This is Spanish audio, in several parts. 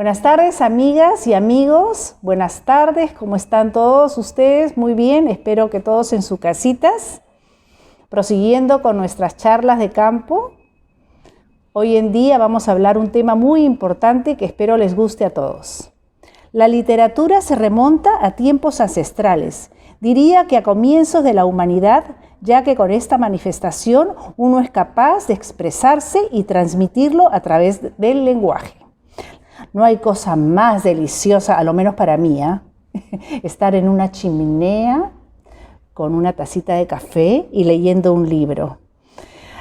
Buenas tardes, amigas y amigos. Buenas tardes, ¿cómo están todos ustedes? Muy bien, espero que todos en sus casitas. Prosiguiendo con nuestras charlas de campo, hoy en día vamos a hablar un tema muy importante que espero les guste a todos. La literatura se remonta a tiempos ancestrales, diría que a comienzos de la humanidad, ya que con esta manifestación uno es capaz de expresarse y transmitirlo a través del lenguaje. No hay cosa más deliciosa, a lo menos para mí, estar en una chimenea con una tacita de café y leyendo un libro.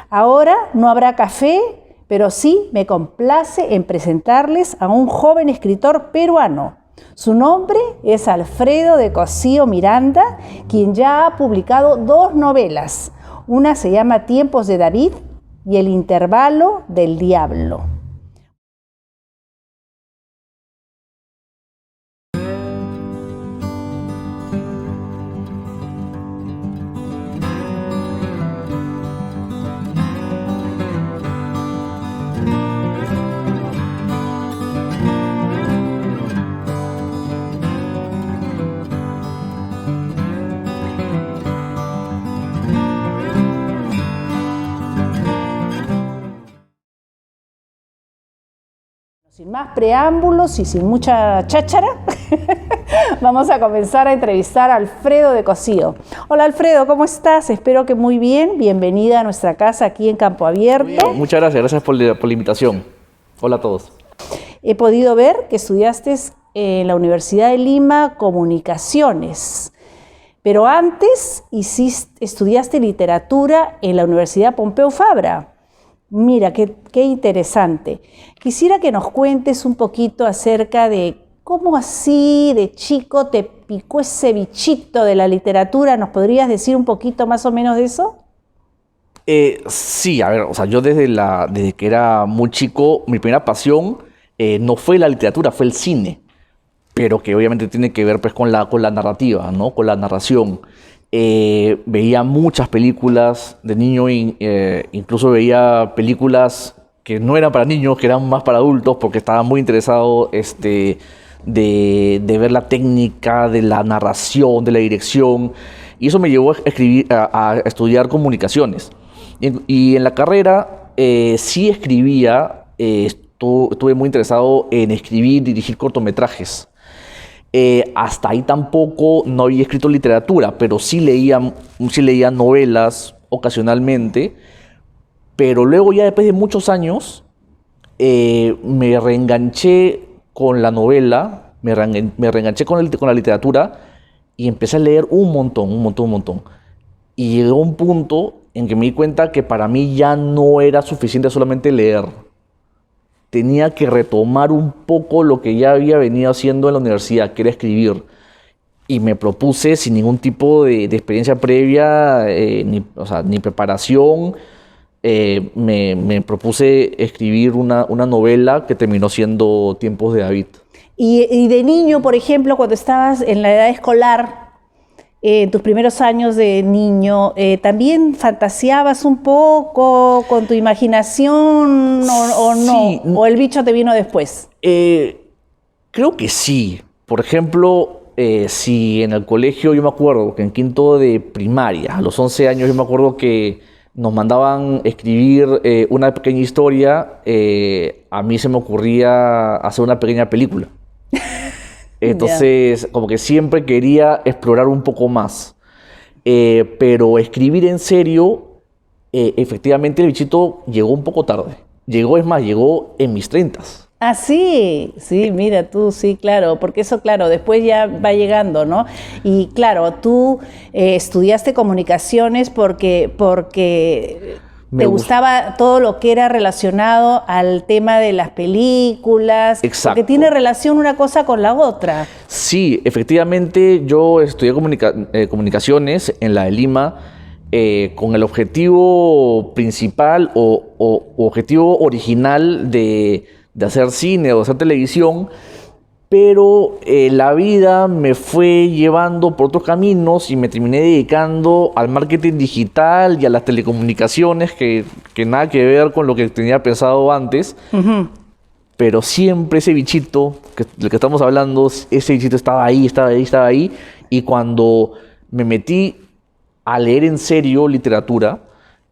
Ahora no habrá café, pero sí me complace en presentarles a un joven escritor peruano. Su nombre es Alfredo de Cosío Miranda, quien ya ha publicado 2 novelas. Una se llama Tiempos de David y El intervalo del diablo. Sin más preámbulos y sin mucha cháchara, vamos a comenzar a entrevistar a Alfredo de Cosío. Hola Alfredo, ¿cómo estás? Espero que muy bien. Bienvenida a nuestra casa aquí en Campo Abierto. Muchas gracias por la invitación. Hola a todos. He podido ver que estudiaste en la Universidad de Lima Comunicaciones, pero antes estudiaste literatura en la Universidad Pompeu Fabra. Mira, qué interesante. Quisiera que nos cuentes un poquito acerca de cómo así de chico te picó ese bichito de la literatura. ¿Nos podrías decir un poquito más o menos de eso? Sí, a ver, o sea, yo desde que era muy chico, mi primera pasión no fue la literatura, fue el cine, pero que obviamente tiene que ver pues con la narrativa, ¿no? Con la narración. Veía muchas películas de niño, incluso veía películas que no eran para niños, que eran más para adultos, porque estaba muy interesado de ver la técnica, de la narración, de la dirección, y eso me llevó a estudiar comunicaciones. Y en la carrera sí escribía, estuve muy interesado en escribir, dirigir cortometrajes. Hasta ahí tampoco no había escrito literatura, pero sí leía novelas ocasionalmente. Pero luego ya después de muchos años me reenganché con la novela, me reenganché con la literatura y empecé a leer un montón. Y llegó un punto en que me di cuenta que para mí ya no era suficiente solamente leer. Tenía que retomar un poco lo que ya había venido haciendo en la universidad, que era escribir. Y me propuse, sin ningún tipo de experiencia previa, ni preparación, me propuse escribir una novela que terminó siendo Tiempos de David. Y de niño, por ejemplo, cuando estabas en la edad escolar, tus primeros años de niño, ¿también fantaseabas un poco con tu imaginación o no? Sí. ¿O el bicho te vino después? Creo que sí. Por ejemplo, si en el colegio, yo me acuerdo que en quinto de primaria, a los 11 años, yo me acuerdo que nos mandaban escribir una pequeña historia, a mí se me ocurría hacer una pequeña película. Entonces, como que siempre quería explorar un poco más. Pero escribir en serio, efectivamente el bichito llegó un poco tarde. Llegó en mis 30s. Ah, sí, mira tú, sí, claro, porque eso, claro, después ya va llegando, ¿no? Y claro, tú estudiaste comunicaciones porque te gustaba todo lo que era relacionado al tema de las películas. Exacto. Porque tiene relación una cosa con la otra. Sí, efectivamente yo estudié comunicaciones en la de Lima con el objetivo principal o objetivo original de hacer cine o de hacer televisión, pero la vida me fue llevando por otros caminos y me terminé dedicando al marketing digital y a las telecomunicaciones que nada que ver con lo que tenía pensado antes. Uh-huh. pero siempre ese bichito del que estamos hablando, ese bichito estaba ahí, estaba ahí, estaba ahí. Y cuando me metí a leer en serio literatura,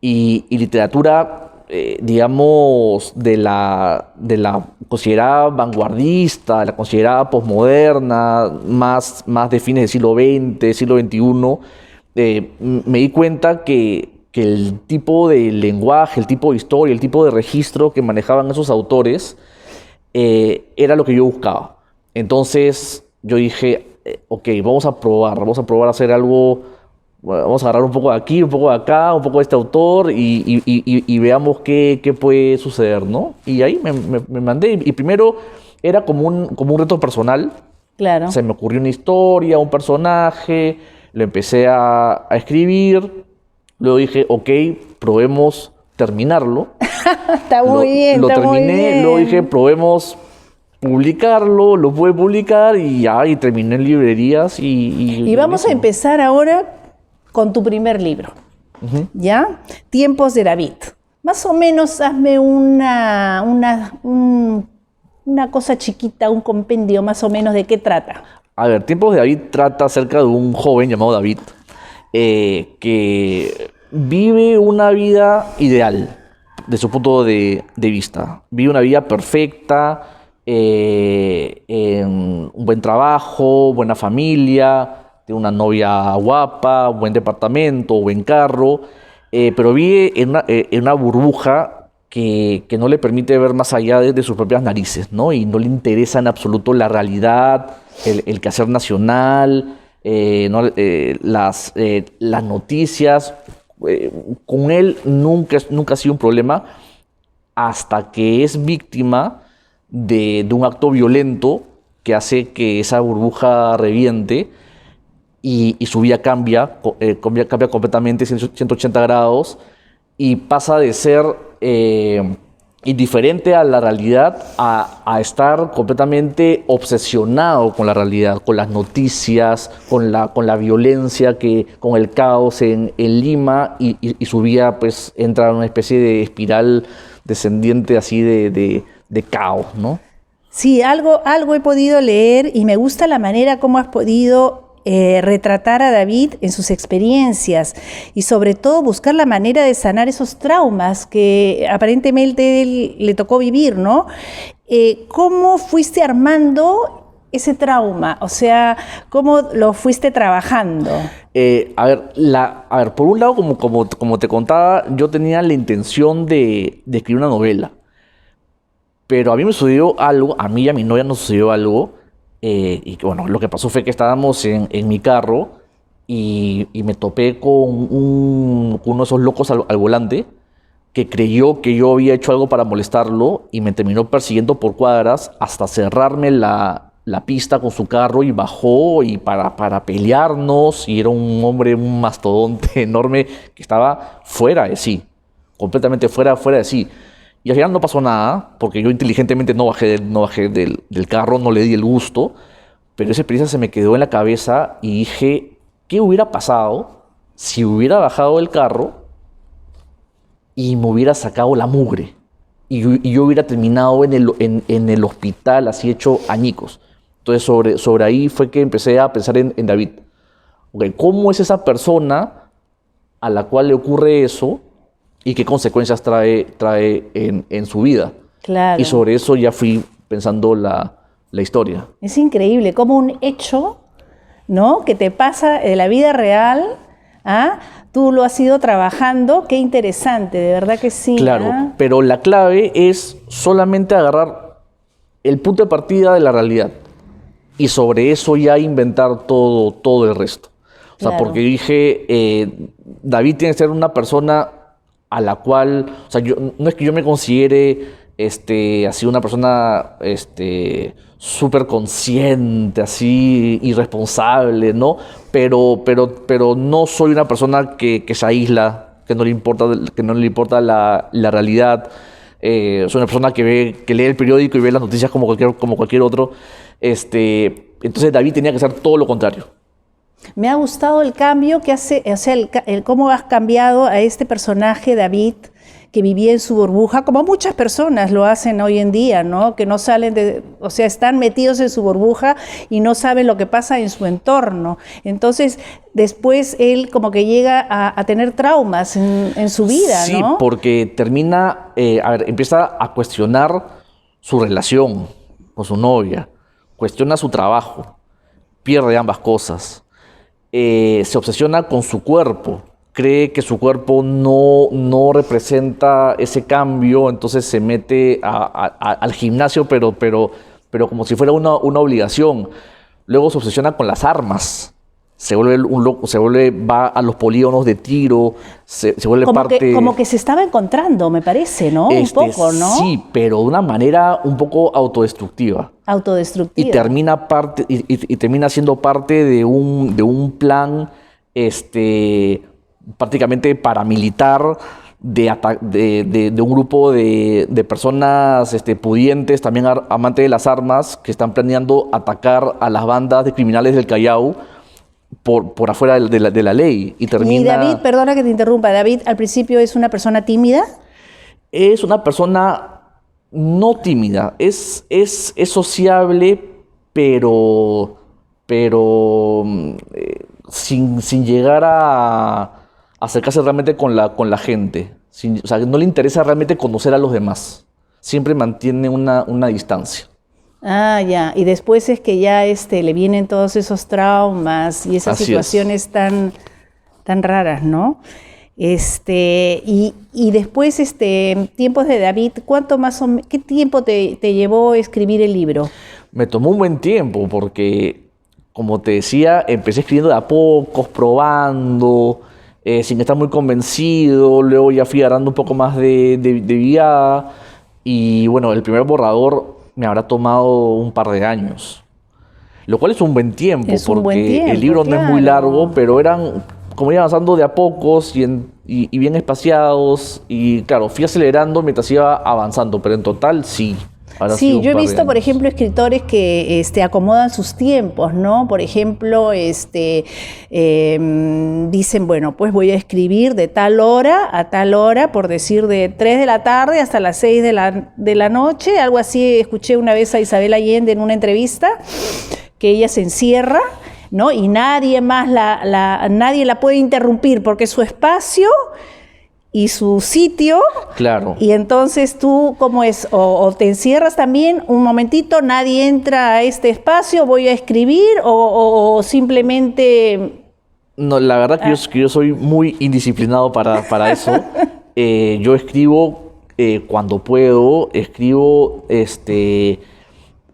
y literatura, digamos, de la considerada vanguardista, de la considerada posmoderna, más de fines del siglo XX, siglo XXI, me di cuenta que el tipo de lenguaje, el tipo de historia, el tipo de registro que manejaban esos autores era lo que yo buscaba. Entonces yo dije, ok, vamos a probar a hacer algo, bueno, vamos a agarrar un poco de aquí, un poco de acá, un poco de este autor y veamos qué puede suceder, ¿no? Y ahí me mandé, y primero era como un reto personal. Claro. Se me ocurrió una historia, un personaje, lo empecé a escribir. Luego dije, ok, probemos terminarlo. Está muy bien, Lo está muy terminé, bien. luego dije, probemos publicarlo, lo pude publicar y ya, y terminé en librerías Y vamos a empezar ahora con tu primer libro, ¿ya? Tiempos de David. Más o menos hazme una cosa chiquita, un compendio más o menos de qué trata. A ver, Tiempos de David trata acerca de un joven llamado David que vive una vida ideal de su punto de vista. Vive una vida perfecta, en un buen trabajo, buena familia, tiene una novia guapa, buen departamento, buen carro, pero vive en una burbuja que no le permite ver más allá de sus propias narices, ¿no? Y no le interesa en absoluto la realidad, el quehacer nacional, las noticias. Con él nunca ha sido un problema hasta que es víctima de un acto violento que hace que esa burbuja reviente y su vida cambia completamente 180 grados y pasa de ser indiferente a la realidad a estar completamente obsesionado con la realidad, con las noticias, con la violencia, con el caos en Lima, y su vida pues entra en una especie de espiral descendiente así de caos, ¿no? Sí, algo he podido leer y me gusta la manera como has podido retratar a David en sus experiencias y sobre todo buscar la manera de sanar esos traumas que aparentemente él le tocó vivir, ¿no? ¿Cómo fuiste armando ese trauma? O sea, ¿cómo lo fuiste trabajando? A ver, por un lado, como te contaba, yo tenía la intención de escribir una novela. Pero a mí me sucedió algo, a mí y a mi novia nos sucedió algo, y bueno, lo que pasó fue que estábamos en mi carro y me topé con uno de esos locos al volante que creyó que yo había hecho algo para molestarlo y me terminó persiguiendo por cuadras hasta cerrarme la pista con su carro y bajó y para pelearnos, y era un hombre, un mastodonte enorme que estaba fuera de sí, completamente fuera de sí. Y al final no pasó nada, porque yo inteligentemente no bajé del carro, no le di el gusto, pero esa experiencia se me quedó en la cabeza y dije, ¿qué hubiera pasado si hubiera bajado del carro y me hubiera sacado la mugre? Y yo hubiera terminado en el hospital, así hecho añicos. Entonces sobre ahí fue que empecé a pensar en David. Okay, ¿cómo es esa persona a la cual le ocurre eso? ¿Y qué consecuencias trae en su vida? Claro. Y sobre eso ya fui pensando la historia. Es increíble cómo un hecho, ¿no?, que te pasa de la vida real, ¿ah?, tú lo has ido trabajando. Qué interesante, de verdad que sí. Claro, ¿ah? pero la clave es solamente agarrar el punto de partida de la realidad y sobre eso ya inventar todo el resto. O sea, Claro. porque dije, David tiene que ser una persona a la cual, o sea, no es que yo me considere así una persona súper consciente, así irresponsable, ¿no? Pero no soy una persona que se aísla, que no le importa la realidad. Soy una persona que lee el periódico y ve las noticias como cualquier otro. Entonces David tenía que ser todo lo contrario. Me ha gustado el cambio que hace, o sea, el cómo has cambiado a este personaje, David, que vivía en su burbuja, como muchas personas lo hacen hoy en día, ¿no? Que no salen o sea, están metidos en su burbuja y no saben lo que pasa en su entorno. Entonces, después él como que llega a tener traumas en su vida, sí, ¿no? Sí, porque termina, empieza a cuestionar su relación con su novia, cuestiona su trabajo, pierde ambas cosas, se obsesiona con su cuerpo, cree que su cuerpo no representa ese cambio, entonces se mete al gimnasio, pero como si fuera una obligación. Luego se obsesiona con las armas. Se vuelve un loco, va a los polígonos de tiro, se vuelve como que se estaba encontrando, me parece, ¿no? Un poco, ¿no? Sí, pero de una manera un poco autodestructiva. Autodestructiva. Y termina siendo parte de un plan prácticamente paramilitar de un grupo de personas pudientes, también amantes de las armas, que están planeando atacar a las bandas de criminales del Callao por afuera de la ley. Y David, perdona que te interrumpa, David al principio es una persona tímida. Es una persona no tímida, es sociable, pero sin llegar a acercarse realmente con la gente. O sea, no le interesa realmente conocer a los demás. Siempre mantiene una distancia. Ah, ya. Y después es que ya le vienen todos esos traumas y esas situaciones tan raras, ¿no? Y después, tiempos de David, ¿qué tiempo te llevó a escribir el libro? Me tomó un buen tiempo porque, como te decía, empecé escribiendo de a pocos, probando, sin estar muy convencido. Luego ya fui agarrando un poco más de vida. Y bueno, el primer borrador me habrá tomado un par de años, lo cual es un buen tiempo, porque el libro no es muy largo, pero como iba avanzando de a pocos y bien espaciados, y claro, fui acelerando mientras iba avanzando, pero en total sí. Sí, yo he visto, por ejemplo, escritores que acomodan sus tiempos, ¿no? Por ejemplo, dicen, bueno, pues voy a escribir de tal hora a tal hora, por decir de 3 de la tarde hasta las 6 de la noche, algo así. Escuché una vez a Isabel Allende en una entrevista, que ella se encierra, ¿no? Y nadie más nadie la puede interrumpir, porque es su espacio y su sitio. Claro. Y entonces tú, ¿cómo es? O te encierras también un momentito, nadie entra a este espacio, voy a escribir, o simplemente... No, la verdad que yo soy muy indisciplinado para eso. Yo escribo cuando puedo,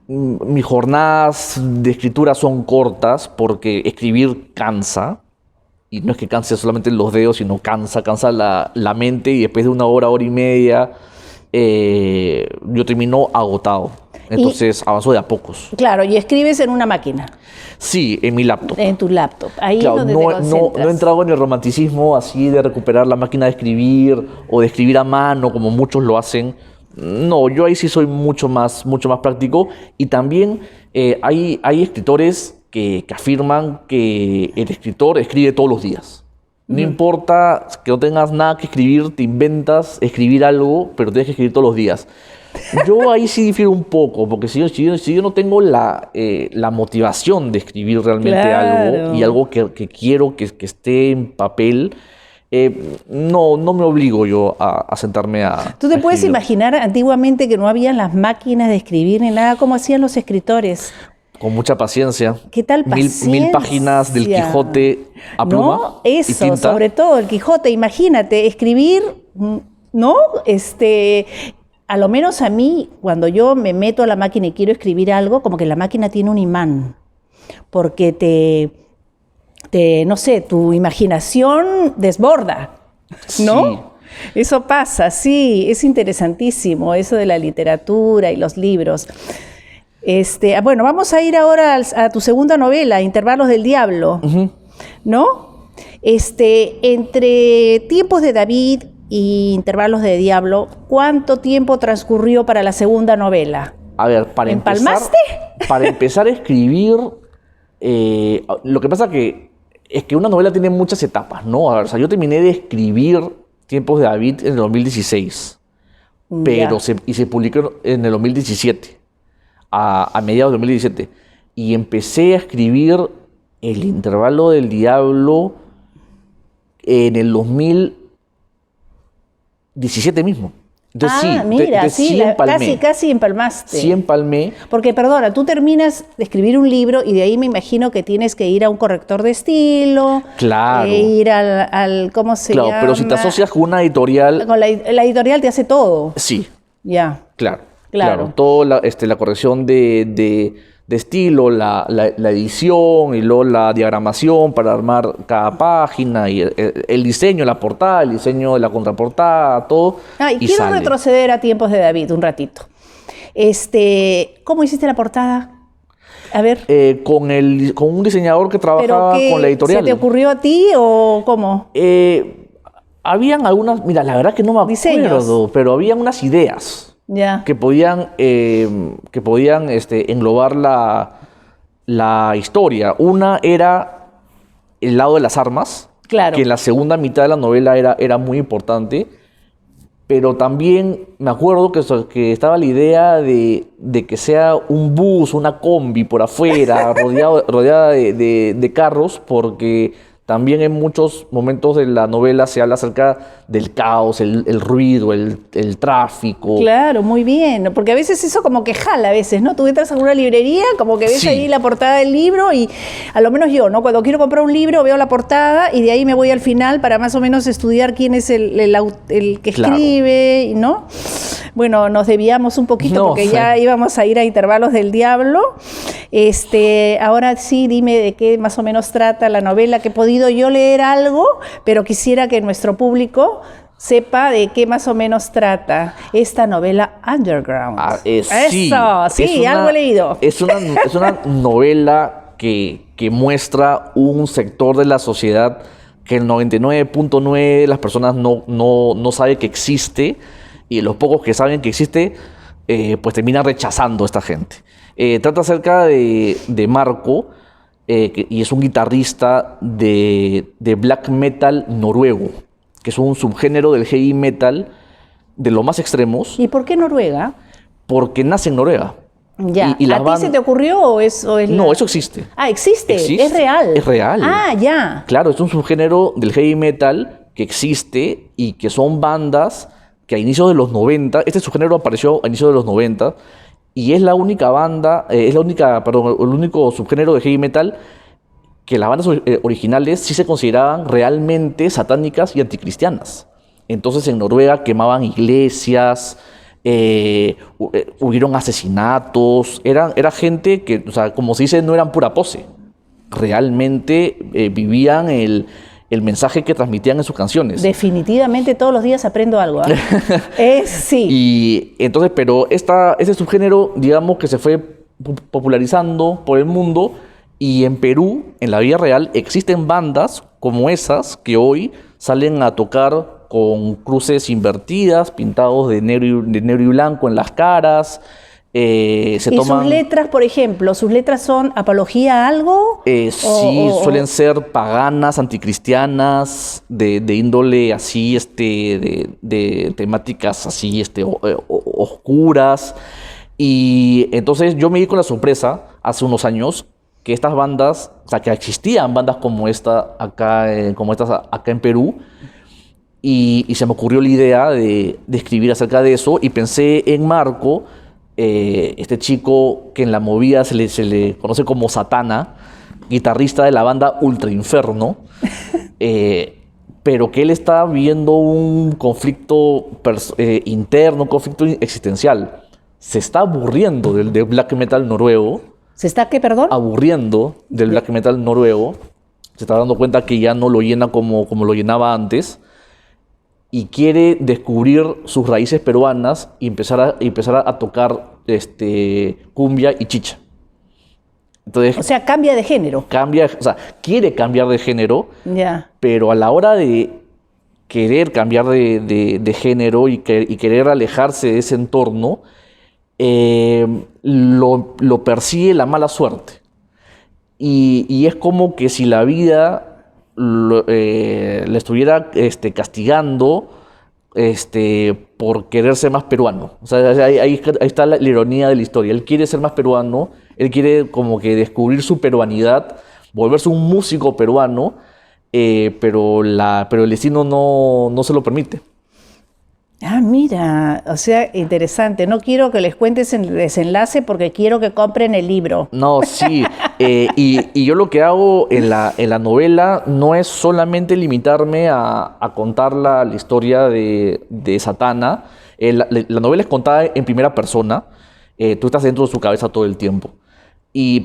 mis jornadas de escritura son cortas porque escribir cansa. Y no es que canse solamente los dedos, sino cansa la mente, y después de una hora y media, yo termino agotado. Entonces avanzo de a pocos. Claro, y escribes en una máquina. Sí, en mi laptop. En tu laptop, ahí claro, es donde te concentras. No he entrado en el romanticismo así de recuperar la máquina de escribir o de escribir a mano, como muchos lo hacen. No, yo ahí sí soy mucho más práctico. Y también hay escritores que afirman que el escritor escribe todos los días. No importa que no tengas nada que escribir, te inventas escribir algo, pero tienes que escribir todos los días. Yo ahí sí difiero un poco, porque si yo no tengo la motivación de escribir realmente algo, y algo que quiero que esté en papel, no me obligo yo a sentarme a... ¿Tú te puedes imaginar antiguamente que no habían las máquinas de escribir ni nada? ¿Cómo hacían los escritores? Con mucha paciencia. ¿Qué tal paciencia? 1000 páginas del Quijote a pluma. No, eso, sobre todo el Quijote. Imagínate, escribir, ¿no? A lo menos a mí, cuando yo me meto a la máquina y quiero escribir algo, como que la máquina tiene un imán, porque no sé, tu imaginación desborda, ¿no? Sí. Eso pasa, sí, es interesantísimo, eso de la literatura y los libros. Bueno, vamos a ir ahora a tu segunda novela, Intervalos del Diablo, ¿no? Entre Tiempos de David y Intervalos de Diablo, ¿cuánto tiempo transcurrió para la segunda novela? A ver, para empezar a escribir, lo que pasa es que una novela tiene muchas etapas, ¿no? A ver, o sea, yo terminé de escribir Tiempos de David en el 2016, pero se publicó en el 2017, a mediados de 2017. Y empecé a escribir El intervalo del diablo en el 2017 mismo. Entonces, mira, sí, casi empalmaste. Sí empalmé. Porque, perdona, tú terminas de escribir un libro y de ahí me imagino que tienes que ir a un corrector de estilo. Claro. Ir al ¿cómo se llama? Claro, pero si te asocias con una editorial... Con la editorial te hace todo. Sí. Ya. Claro. Toda la corrección de estilo, la edición y luego la diagramación para armar cada página y el diseño, la portada, el diseño de la contraportada, todo. Y quiero retroceder a Tiempos de David un ratito. ¿Cómo hiciste la portada? A ver. Con un diseñador que trabajaba con la editorial. ¿Se te ocurrió a ti o cómo? Habían algunas, mira, la verdad que no me acuerdo, pero habían unas ideas. Que podían englobar la historia. Una era el lado de las armas, claro, que en la segunda mitad de la novela era muy importante, pero también me acuerdo que estaba la idea de que sea un bus, una combi por afuera, rodeada de carros, porque también en muchos momentos de la novela se habla acerca del caos, el ruido, el tráfico. Claro, muy bien, porque a veces eso como que jala a veces, ¿no? Tú entras a una librería, como que ves ahí la portada del libro y a lo menos yo, ¿no? Cuando quiero comprar un libro veo la portada y de ahí me voy al final para más o menos estudiar quién es el que escribe, ¿no? Bueno, nos desviamos un poquito porque ya íbamos a ir a Intervalos del Diablo. Ahora sí, dime de qué más o menos trata la novela, que he podido yo leer algo, pero quisiera que nuestro público sepa de qué más o menos trata esta novela underground. Sí, algo he leído. Es una novela que muestra un sector de la sociedad que el 99.9 de las personas no sabe que existe, y los pocos que saben que existe, pues terminan rechazando a esta gente. Trata acerca de Marco, y es un guitarrista de black metal noruego, que es un subgénero del heavy metal de los más extremos. ¿Y por qué Noruega? Porque nace en Noruega. Ya. ¿A ti se te ocurrió o es No, eso existe. ¿Existe? Es real. Es real. Ya. Claro, es un subgénero del heavy metal que existe y que son bandas que a inicios de los 90, este subgénero apareció a inicios de los 90, y es la única banda, el único subgénero de heavy metal que las bandas originales sí se consideraban realmente satánicas y anticristianas. Entonces en Noruega quemaban iglesias, hubieron asesinatos, era gente que, o sea, como se dice, no eran pura pose. Realmente vivían el mensaje que transmitían en sus canciones. Definitivamente todos los días aprendo algo. Sí. Y entonces, pero ese subgénero, digamos que se fue popularizando por el mundo, y en Perú, en la vida real, existen bandas como esas que hoy salen a tocar con cruces invertidas, pintados de negro y blanco en las caras. Sus letras, por ejemplo, ¿sus letras son apología a algo? Sí, suelen ser paganas, anticristianas, de índole así, de temáticas así, oscuras. Y entonces yo me di con la sorpresa hace unos años que estas bandas, o sea, que existían bandas como estas acá en Perú, y se me ocurrió la idea de escribir acerca de eso, y pensé en Marco, este chico que en la movida se le conoce como Satana, guitarrista de la banda Ultra Inferno, pero que él está viviendo un conflicto interno, un conflicto existencial. Se está aburriendo del black metal noruego. ¿Se está qué, perdón? Aburriendo del black metal noruego. Se está dando cuenta que ya no lo llena como lo llenaba antes, y quiere descubrir sus raíces peruanas y empezar a tocar cumbia y chicha. Entonces, o sea, cambia de género. Quiere cambiar de género, ya, pero a la hora de querer cambiar de género y querer alejarse de ese entorno, lo persigue la mala suerte. Y es como que si la vida le estuviera castigando por querer ser más peruano. O sea, ahí está la ironía de la historia. Él quiere ser más peruano, él quiere como que descubrir su peruanidad, volverse un músico peruano, pero el destino no se lo permite. Ah, mira, o sea, interesante. No quiero que les cuentes el desenlace porque quiero que compren el libro. No, sí. Y yo lo que hago en la novela no es solamente limitarme a contar la historia de Zatanna. La novela es contada en primera persona. Tú estás dentro de su cabeza todo el tiempo.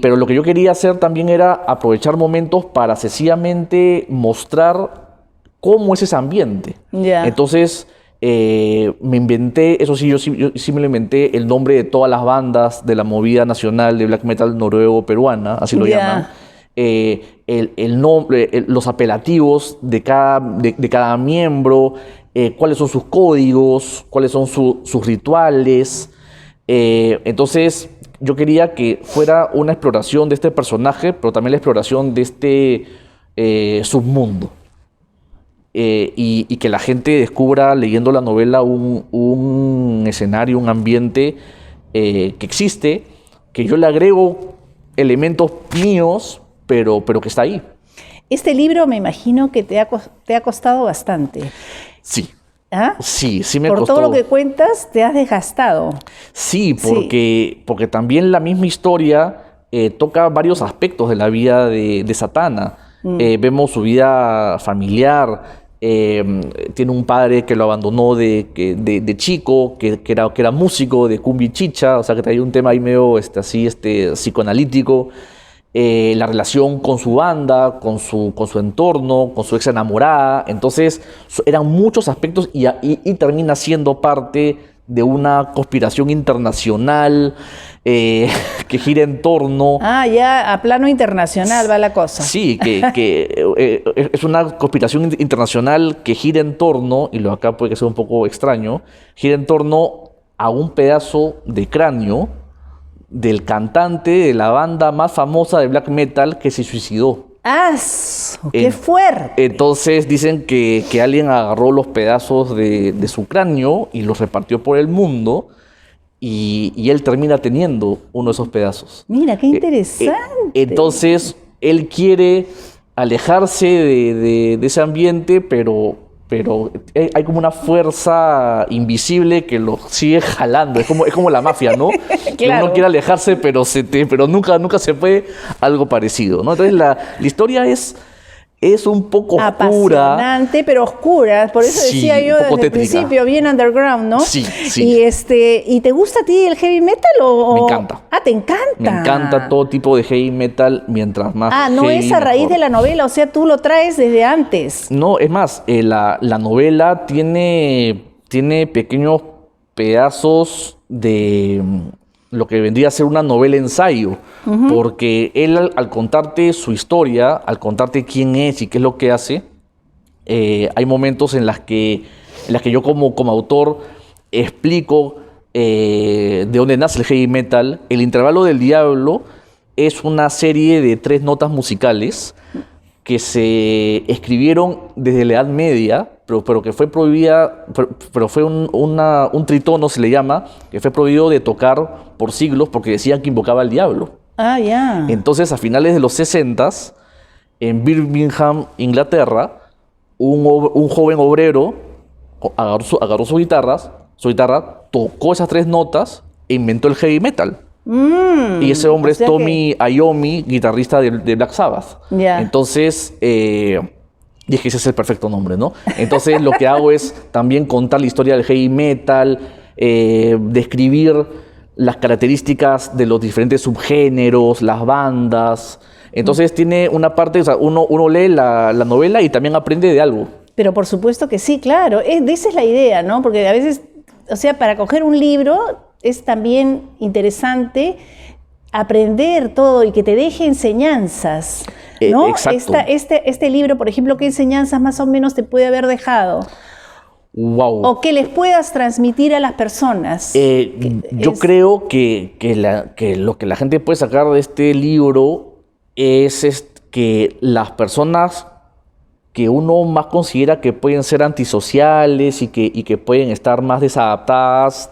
Pero lo que yo quería hacer también era aprovechar momentos para sencillamente mostrar cómo es ese ambiente. Ya. Entonces, me inventé, eso sí, yo sí me lo inventé, el nombre de todas las bandas de la movida nacional de black metal noruego-peruana, así lo llaman. El nombre, los apelativos de cada miembro, cuáles son sus códigos, cuáles son sus rituales. Entonces, yo quería que fuera una exploración de este personaje, pero también la exploración de este submundo. Y que la gente descubra leyendo la novela un escenario, un ambiente que existe, que yo le agrego elementos míos, pero que está ahí. Este libro me imagino que te ha costado bastante. Sí. ¿Ah? Sí me Por costó. todo lo que cuentas, te has desgastado. Sí, porque también la misma historia toca varios aspectos de la vida de Zatanna. Vemos su vida familiar. Tiene un padre que lo abandonó de chico, que era músico de cumbia y chicha, o sea que traía un tema ahí medio psicoanalítico. La relación con su banda, con su entorno, con su ex enamorada. Entonces eran muchos aspectos y termina siendo parte de una conspiración internacional que gira en torno... Ah, ya a plano internacional va la cosa. Sí, que es una conspiración internacional que gira en torno, y lo acá puede ser un poco extraño, gira en torno a un pedazo de cráneo del cantante de la banda más famosa de black metal que se suicidó. ¡Ah! ¡Qué fuerte! Entonces dicen que alguien agarró los pedazos de su cráneo y los repartió por el mundo y él termina teniendo uno de esos pedazos. Mira, qué interesante. Entonces él quiere alejarse de ese ambiente, pero hay como una fuerza invisible que lo sigue jalando. Es como la mafia, ¿no? Claro. Que uno quiere alejarse, pero nunca se puede. Algo parecido, ¿no? Entonces la historia es un poco oscura. Apasionante, pero oscura. Por eso Sí, decía yo un poco desde el tétrica. principio, bien underground, ¿no? Sí. ¿Y te gusta a ti el heavy metal o...? Me encanta. Ah, ¿te encanta? Me encanta todo tipo de heavy metal, mientras más Ah, no heavy, es a raíz mejor. de la novela, o sea, tú lo traes desde antes. No, es más, la novela tiene pequeños pedazos de lo que vendría a ser una novela ensayo, porque él al contarte su historia, al contarte quién es y qué es lo que hace, hay momentos en las que yo como autor explico de dónde nace el heavy metal. El Intervalo del Diablo es una serie de 3 notas musicales que se escribieron desde la Edad Media, pero que fue prohibida, pero fue un tritono, se le llama, que fue prohibido de tocar por siglos porque decían que invocaba al diablo. Ah, ya. Entonces, a finales de los 60s, en Birmingham, Inglaterra, un joven obrero agarró su guitarra, tocó esas 3 notas e inventó el heavy metal. Y ese hombre es Tommy Iommi, guitarrista de Black Sabbath. Ya. Entonces, dije, ese es el perfecto nombre, ¿no? Entonces, lo que hago es también contar la historia del heavy metal, describir las características de los diferentes subgéneros, las bandas. Entonces, tiene una parte, o sea, uno lee la novela y también aprende de algo. Pero por supuesto que sí, claro. Esa es la idea, ¿no? Porque a veces, o sea, para coger un libro es también interesante aprender todo y que te deje enseñanzas, ¿no? Exacto. Este libro, por ejemplo, ¿qué enseñanzas más o menos te puede haber dejado? Wow. O que les puedas transmitir a las personas. Yo creo que lo que la gente puede sacar de este libro es que las personas que uno más considera que pueden ser antisociales y que pueden estar más desadaptadas,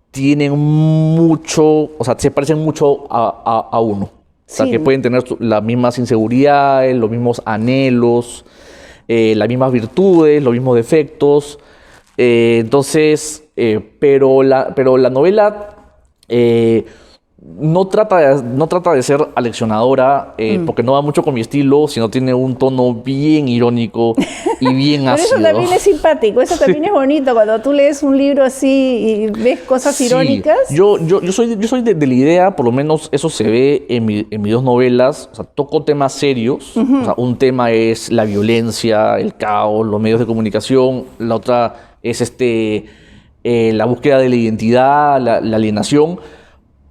tienen mucho, o sea, se parecen mucho a uno. O sea, Sí. que pueden tener las mismas inseguridades, los mismos anhelos, las mismas virtudes, los mismos defectos. Pero la novela no trata de ser aleccionadora, porque no va mucho con mi estilo, sino tiene un tono bien irónico y bien Pero ácido. eso también es simpático, eso también es bonito cuando tú lees un libro así y ves cosas Sí, irónicas. yo soy de la idea, por lo menos eso se ve en mis dos novelas. O sea, toco temas serios. O sea, un tema es la violencia, el caos, los medios de comunicación. La otra es la búsqueda de la identidad, la alienación.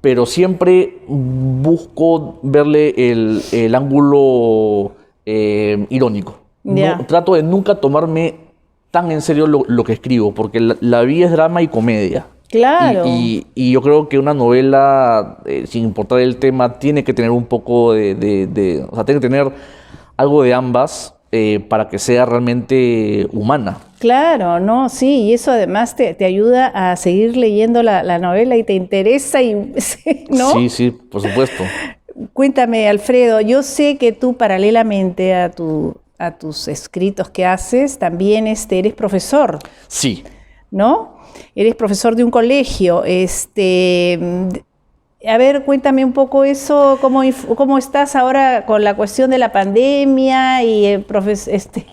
Pero siempre busco verle el ángulo irónico. Ya. Trato de nunca tomarme tan en serio lo que escribo, porque la vida es drama y comedia. Claro. Y yo creo que una novela, sin importar el tema, tiene que tener un poco o sea, tiene que tener algo de ambas para que sea realmente humana. Claro, no, sí, y eso además te ayuda a seguir leyendo la novela y te interesa, ¿no? Sí, sí, por supuesto. Cuéntame, Alfredo, yo sé que tú paralelamente a tus escritos que haces, también eres profesor, Sí. ¿no? Eres profesor de un colegio. A ver, cuéntame un poco eso, cómo estás ahora con la cuestión de la pandemia y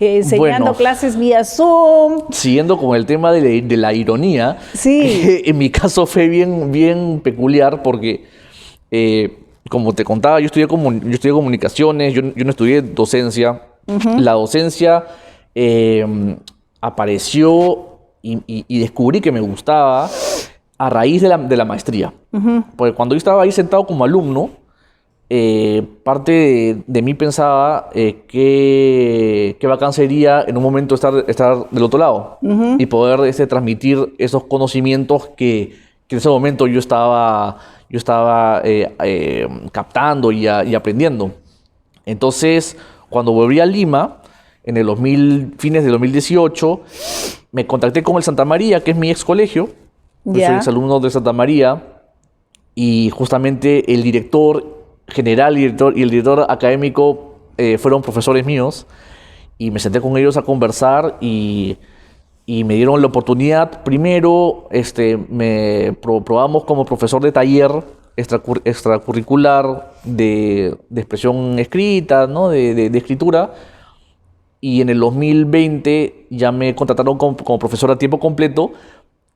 enseñando Bueno. clases vía Zoom. Siguiendo con el tema de la ironía, Sí. en mi caso fue bien peculiar porque, como te contaba, yo estudié comunicaciones, yo no estudié docencia. La docencia apareció y descubrí que me gustaba a raíz de la maestría. Porque cuando yo estaba ahí sentado como alumno, parte de mí pensaba qué bacán sería en un momento estar del otro lado y poder transmitir esos conocimientos que en ese momento yo estaba captando y aprendiendo. Entonces, cuando volví a Lima, en fines del 2018, me contacté con el Santa María, que es mi ex colegio. Yo soy Ya. exalumno de Santa María. Y justamente el director general y el director académico fueron profesores míos. Y me senté con ellos a conversar y me dieron la oportunidad. Primero, me probamos como profesor de taller extracurricular de expresión escrita, ¿no? de escritura. Y en el 2020 ya me contrataron como profesor a tiempo completo.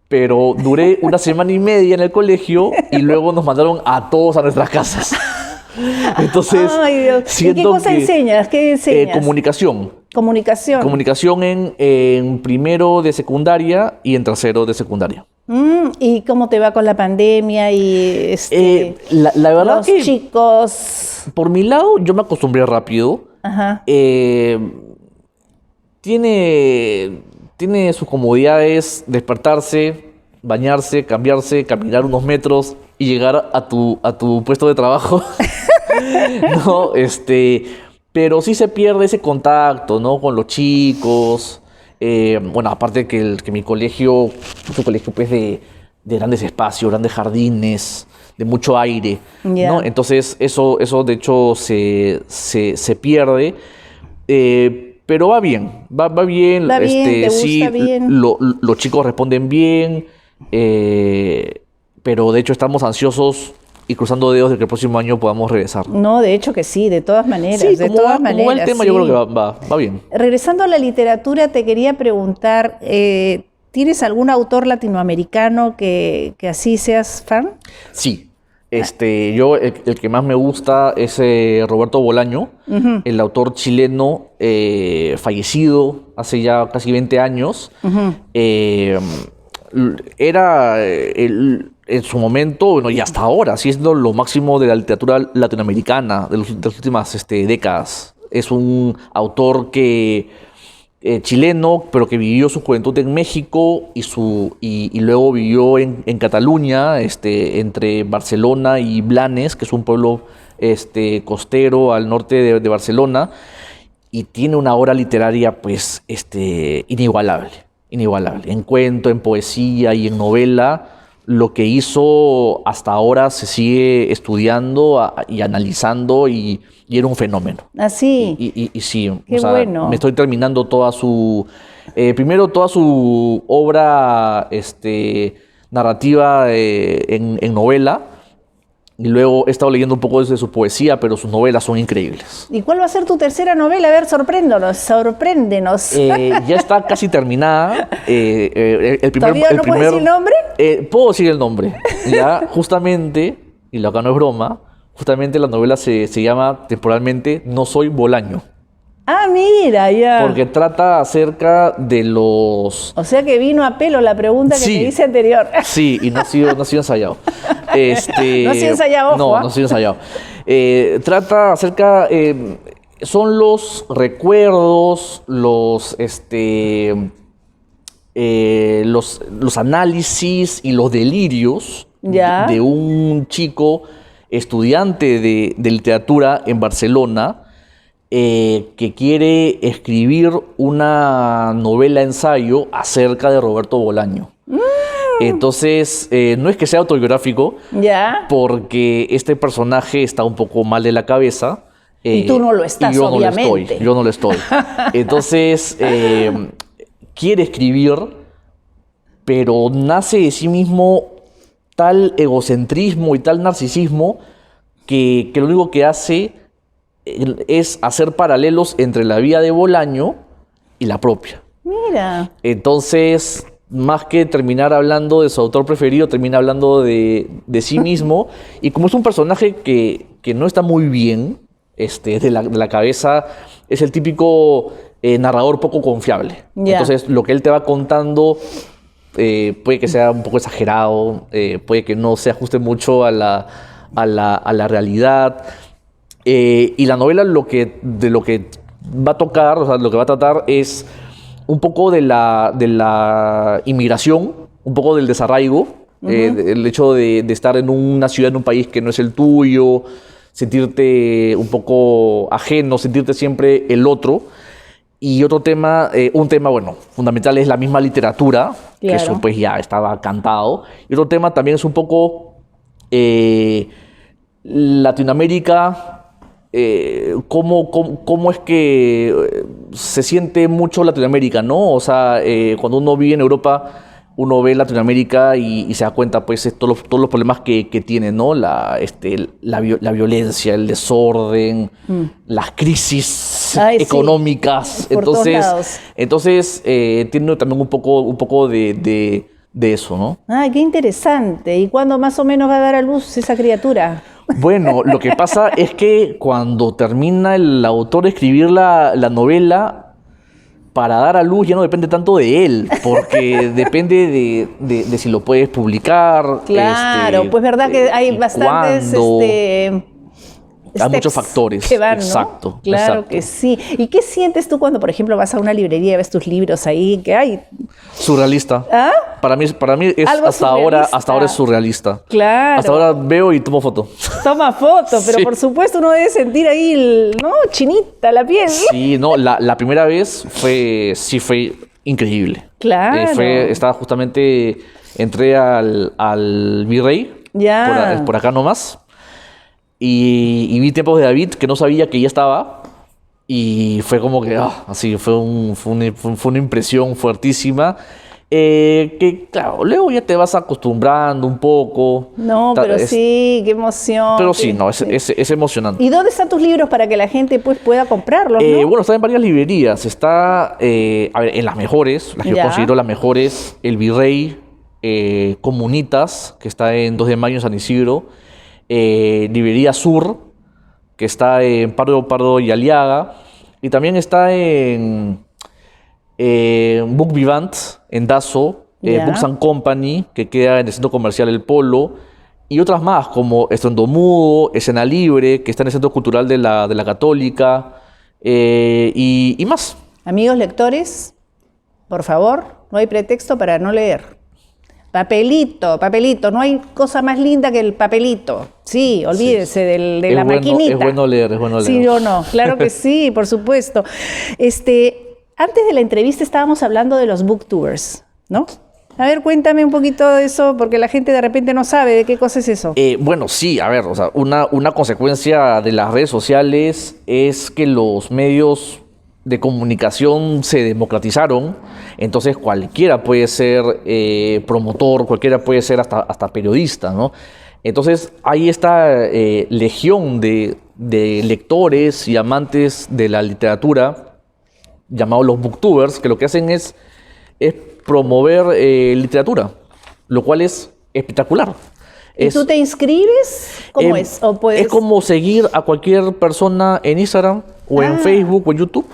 Pero duré una semana y media en el colegio y luego nos mandaron a todos a nuestras casas. Entonces, Ay, Dios. ¿Y qué siento cosa que, enseñas? ¿Qué enseñas? comunicación. Comunicación. Comunicación en primero de secundaria y en tercero de secundaria. ¿Y cómo te va con la pandemia y La verdad los que chicos? por mi lado yo me acostumbré rápido. Ajá. Tiene sus comodidades: despertarse, bañarse, cambiarse, caminar unos metros y llegar a tu puesto de trabajo. ¿No? Pero sí se pierde ese contacto, ¿no? Con los chicos. Bueno, aparte que mi colegio es un colegio pues, de grandes espacios, grandes jardines, de mucho aire, Ya. ¿no? Entonces eso de hecho se pierde. Pero va bien, va bien. Va bien, ¿te sí, gusta bien? los chicos responden bien, pero de hecho estamos ansiosos y cruzando dedos de que el próximo año podamos regresar. No, de hecho que sí, de todas maneras. Sí, de como todas va maneras. el tema, sí. yo creo que va bien. Regresando a la literatura, te quería preguntar, ¿tienes algún autor latinoamericano que así seas fan? Sí. Yo, el que más me gusta es Roberto Bolaño, el autor chileno fallecido hace ya casi 20 años. Era en su momento, bueno, y hasta ahora, siendo lo máximo de la literatura latinoamericana de las últimas décadas. Es un autor chileno, pero que vivió su juventud en México y luego vivió en Cataluña, entre Barcelona y Blanes, que es un pueblo costero al norte de Barcelona. y tiene una obra literaria pues inigualable, inigualable. En cuento, en poesía y en novela, lo que hizo hasta ahora se sigue estudiando y analizando y era un fenómeno. Así. Y sí, Qué bueno. me estoy terminando toda su, primero toda su obra narrativa en novela, y luego he estado leyendo un poco desde su poesía, pero sus novelas son increíbles. ¿Y cuál va a ser tu tercera novela? A ver, sorpréndenos. Ya está casi terminada. ¿Todavía no puedes decir el nombre? Puedo decir el nombre. Ya, justamente, y lo acá no es broma, justamente la novela se llama temporalmente No soy Bolaño. Ah, mira, ya. Porque trata acerca de los... O sea que vino a pelo la pregunta que Sí. te hice anterior. Sí, y no ha sido ensayado. No ha sido ensayado, ojo, No, ¿ah? no ha sido ensayado. Trata acerca... son los recuerdos, los análisis y los delirios Ya. de un chico estudiante de literatura en Barcelona, que quiere escribir una novela ensayo acerca de Roberto Bolaño. Entonces, no es que sea autobiográfico, Ya. porque este personaje está un poco mal de la cabeza. Y tú no lo estás, y yo obviamente. Yo no lo estoy. Entonces, quiere escribir, pero nace de sí mismo tal egocentrismo y tal narcisismo que lo único que hace es hacer paralelos entre la vida de Bolaño y la propia. Mira. Entonces, más que terminar hablando de su autor preferido, termina hablando de sí mismo. Y como es un personaje que no está muy bien de la cabeza, es el típico narrador poco confiable. Ya. Entonces, lo que él te va contando puede que sea un poco exagerado, puede que no se ajuste mucho a la realidad. Y la novela de lo que va a tocar, o sea, lo que va a tratar es un poco de la inmigración, un poco del desarraigo, el hecho de estar en una ciudad, en un país que no es el tuyo, sentirte un poco ajeno, sentirte siempre el otro. Y otro tema, un tema, bueno, fundamental es la misma literatura, que Claro. eso pues ya estaba cantado. Y otro tema también es un poco Latinoamérica. ¿Cómo es que se siente mucho Latinoamérica, ¿no? O sea, cuando uno vive en Europa, uno ve Latinoamérica y se da cuenta, pues, todos los problemas que tiene, ¿no? La violencia, el desorden, las crisis Ay, sí. económicas. Por todos lados. Entonces tiene también un poco de eso, ¿no? Ay, qué interesante. ¿Y cuándo más o menos va a dar a luz esa criatura? Bueno, lo que pasa es que cuando termina el autor de escribir la novela, para dar a luz ya no depende tanto de él, porque depende de si lo puedes publicar. Claro, pues verdad que hay bastantes cuándo. Hay steps muchos factores. que van, ¿no? Exacto. Claro exacto. que sí. ¿Y qué sientes tú cuando, por ejemplo, vas a una librería y ves tus libros ahí? ¿Qué hay? Surrealista. ¿Ah? Para mí es Algo hasta ahora es surrealista. surrealista. Claro. Hasta ahora veo y tomo foto. Toma foto, pero Sí. por supuesto uno debe sentir ahí, ¿no? Chinita la piel. Sí, no, la primera vez fue increíble. Claro. Entré al Virrey, Ya. por acá nomás, y vi Tiempos de David, que no sabía que ya estaba, y fue como que, así, fue una impresión fuertísima, que claro, luego ya te vas acostumbrando un poco. No, pero sí, qué emoción. Pero sí, no, es emocionante. ¿Y dónde están tus libros para que la gente pues pueda comprarlos, no? Bueno, está en varias librerías. Está, a ver, en las mejores, las que yo Ya. considero las mejores, El Virrey, Comunitas, que está en 2 de Mayo en San Isidro, Librería Sur, que está en Pardo y Aliaga, y también está en Book Vivant, en Dazo, Ya. Books and Company, que queda en el Centro Comercial El Polo, y otras más, como Estruendo Mudo, Escena Libre, que está en el Centro Cultural de la Católica, y más. Amigos lectores, por favor, no hay pretexto para no leer. Papelito, papelito, no hay cosa más linda que el papelito. Sí, olvídese de la maquinita. Es bueno leer, es bueno leer. Sí o no, claro que sí, por supuesto. Antes de la entrevista estábamos hablando de los booktubers, ¿no? A ver, cuéntame un poquito de eso, porque la gente de repente no sabe de qué cosa es eso. Bueno, sí, a ver, o sea, una consecuencia de las redes sociales es que los medios de comunicación se democratizaron, entonces cualquiera puede ser promotor, cualquiera puede ser hasta periodista, ¿no? Entonces hay esta legión de lectores y amantes de la literatura, llamados los booktubers, que lo que hacen es promover literatura, lo cual es espectacular. ¿Y tú te inscribes? ¿Cómo es? ¿O puedes... Es como seguir a cualquier persona en Instagram o en Facebook o en YouTube.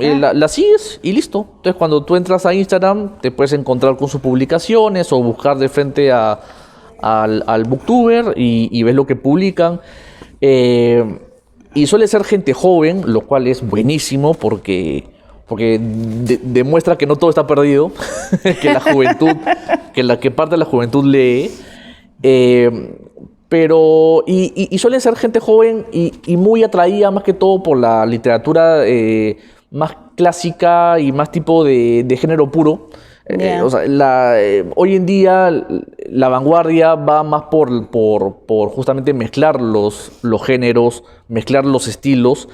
La sigues y listo. Entonces, cuando tú entras a Instagram, te puedes encontrar con sus publicaciones o buscar de frente al booktuber y ves lo que publican. Y suele ser gente joven, lo cual es buenísimo porque demuestra que no todo está perdido, que la juventud, que parte de la juventud lee. Pero suelen ser gente joven y muy atraída más que todo por la literatura más clásica y más tipo de género puro. Yeah. O sea, hoy en día la vanguardia va más por justamente mezclar los géneros, mezclar los estilos.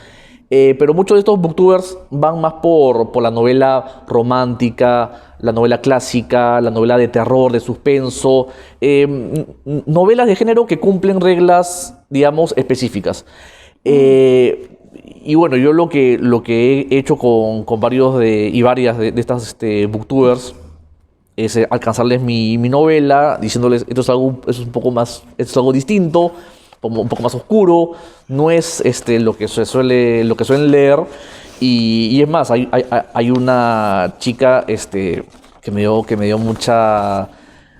Pero muchos de estos booktubers van más por la novela romántica, la novela clásica, la novela de terror, de suspenso, novelas de género que cumplen reglas, digamos, específicas. Y bueno, yo lo que he hecho con varios y varias de estas booktubers es alcanzarles mi novela, diciéndoles esto es algo distinto, un poco más oscuro, no es lo que suelen leer. Y es más, hay una chica que me dio mucha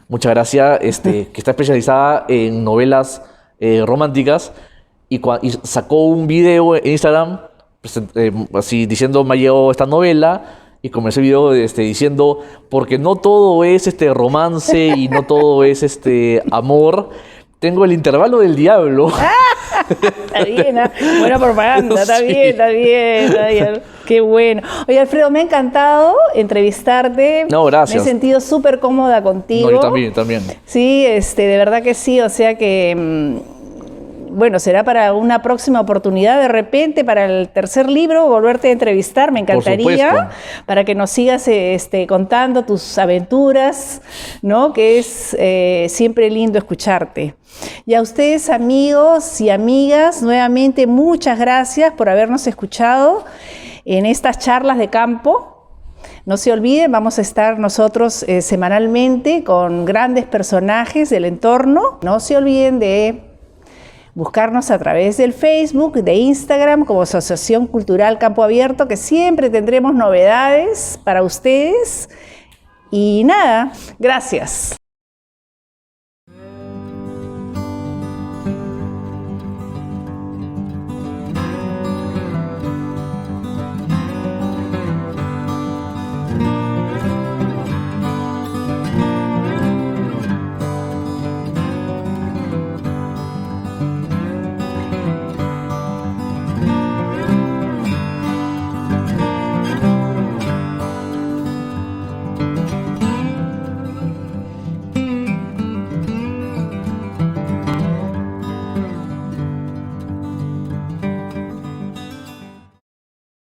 gracia, que está especializada en novelas románticas y sacó un video en Instagram así diciendo: me ha llegado esta novela, y comencé el video diciendo: porque no todo es romance y no todo es amor. Tengo el intervalo del diablo. Está bien, ¿eh? Buena propaganda, está Sí. bien, está bien, está bien. Qué bueno. Oye, Alfredo, me ha encantado entrevistarte. No, gracias. Me he sentido súper cómoda contigo. No, yo también. Sí, de verdad que sí, o sea que... bueno, será para una próxima oportunidad, de repente, para el tercer libro, volverte a entrevistar, me encantaría, para que nos sigas contando tus aventuras, ¿no? Que es siempre lindo escucharte. Y a ustedes, amigos y amigas, nuevamente muchas gracias por habernos escuchado en estas charlas de campo. No se olviden, vamos a estar nosotros semanalmente con grandes personajes del entorno. No se olviden de buscarnos a través del Facebook, de Instagram, como Asociación Cultural Campo Abierto, que siempre tendremos novedades para ustedes. Y nada, gracias.